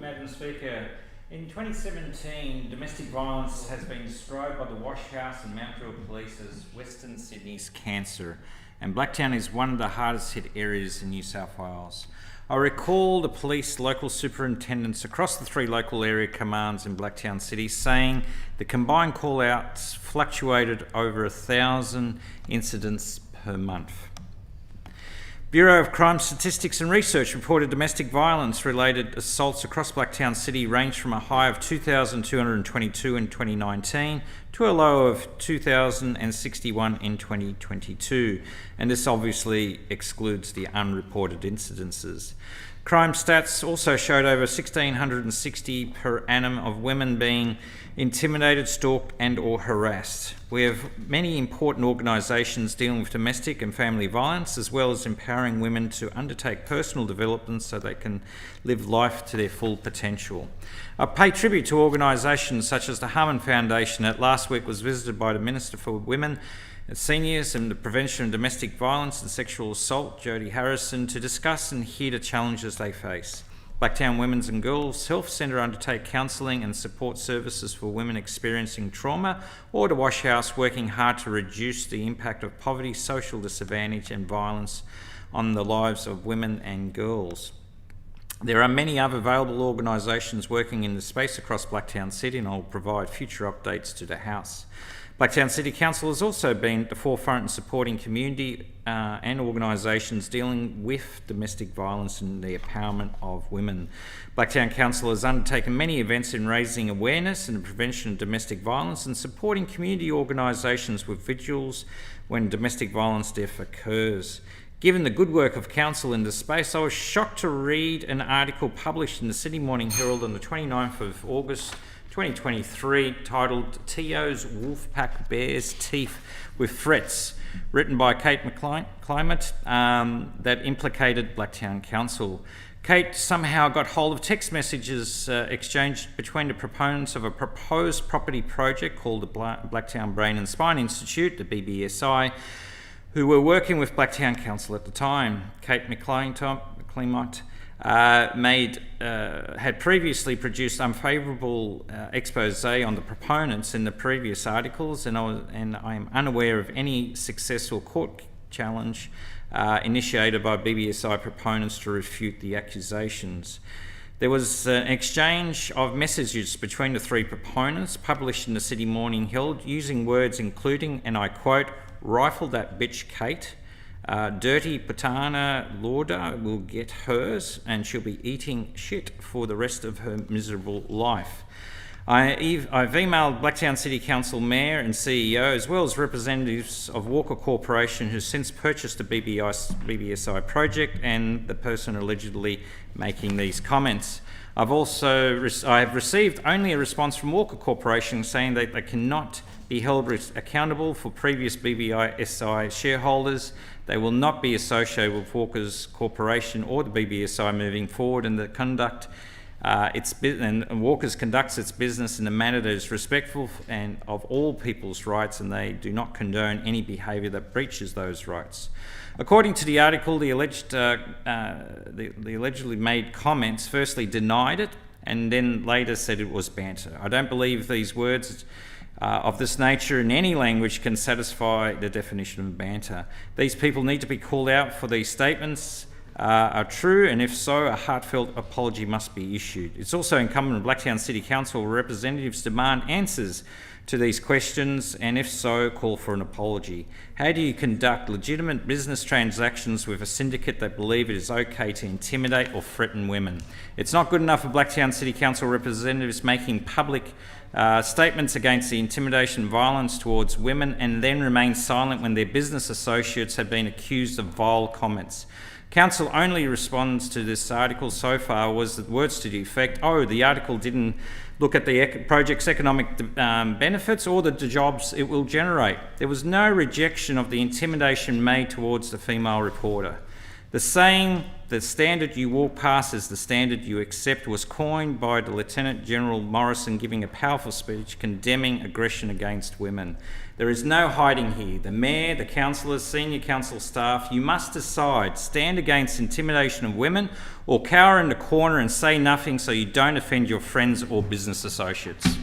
Madam Speaker. In 2017, domestic violence has been described by the Wash House and Mount Druitt Police as Western Sydney's cancer, and Blacktown is one of the hardest hit areas in New South Wales. I recall the police local superintendents across the three local area commands in Blacktown City saying the combined call-outs fluctuated over 1,000 incidents per month. Bureau of Crime Statistics and Research reported domestic violence-related assaults across Blacktown City ranged from a high of 2,222 in 2019 to a low of 2,061 in 2022, and this obviously excludes the unreported incidences. Crime stats also showed over 1,660 per annum of women being intimidated, stalked and or harassed. We have many important organisations dealing with domestic and family violence, as well as empowering women to undertake personal development so they can live life to their full potential. I pay tribute to organisations such as the Harman Foundation that last week was visited by the Minister for Women, Seniors and the Prevention of Domestic Violence and Sexual Assault, Jodie Harrison, to discuss and hear the challenges they face. Blacktown Women's and Girls Health Centre undertake counselling and support services for women experiencing trauma, or the Wash House working hard to reduce the impact of poverty, social disadvantage and violence on the lives of women and girls. There are many other available organisations working in the space across Blacktown City, and I'll provide future updates to the House. Blacktown City Council has also been at the forefront in supporting community and organisations dealing with domestic violence and the empowerment of women. Blacktown Council has undertaken many events in raising awareness and the prevention of domestic violence and supporting community organisations with vigils when domestic violence death occurs. Given the good work of Council in this space, I was shocked to read an article published in the Sydney Morning Herald on the 29th of August 2023 titled "Tio's Wolfpack Bears Teeth with Threats," written by Kate McClimate, that implicated Blacktown Council. Kate somehow got hold of text messages exchanged between the proponents of a proposed property project called the Blacktown Brain and Spine Institute, the BBSI, who were working with Blacktown Council at the time. Kate McClimate had previously produced unfavourable expose on the proponents in the previous articles, and I am unaware of any successful court challenge initiated by BBSI proponents to refute the accusations. There was an exchange of messages between the three proponents published in the City Morning Herald using words including, and I quote, "Rifle that bitch Kate," "Dirty Patana Lauda will get hers and she'll be eating shit for the rest of her miserable life." I've emailed Blacktown City Council Mayor and CEO, as well as representatives of Walker Corporation, who since purchased the BBSI project, and the person allegedly making these comments. I have received only a response from Walker Corporation saying that they cannot be held accountable for previous BBSI shareholders. They will not be associated with Walker's Corporation or the BBSI moving forward, and Walker's conducts its business in a manner that is respectful and of all people's rights, and they do not condone any behaviour that breaches those rights. According to the article, the allegedly made comments firstly denied it and then later said it was banter. I don't believe these words of this nature in any language can satisfy the definition of banter. These people need to be called out for these statements are true, and if so, a heartfelt apology must be issued. It's also incumbent on Blacktown City Council representatives to demand answers to these questions, and if so, call for an apology. How do you conduct legitimate business transactions with a syndicate that believe it is okay to intimidate or threaten women? It's not good enough for Blacktown City Council representatives making public statements against the intimidation and violence towards women and then remain silent when their business associates have been accused of vile comments. Council only response to this article so far was the words to the effect, the article didn't look at the project's economic benefits or the jobs it will generate. There was no rejection of the intimidation made towards the female reporter. The saying, "the standard you walk past is the standard you accept," was coined by the Lieutenant General Morrison giving a powerful speech condemning aggression against women. There is no hiding here. The Mayor, the councillors, senior council staff, you must decide, stand against intimidation of women or cower in the corner and say nothing so you don't offend your friends or business associates.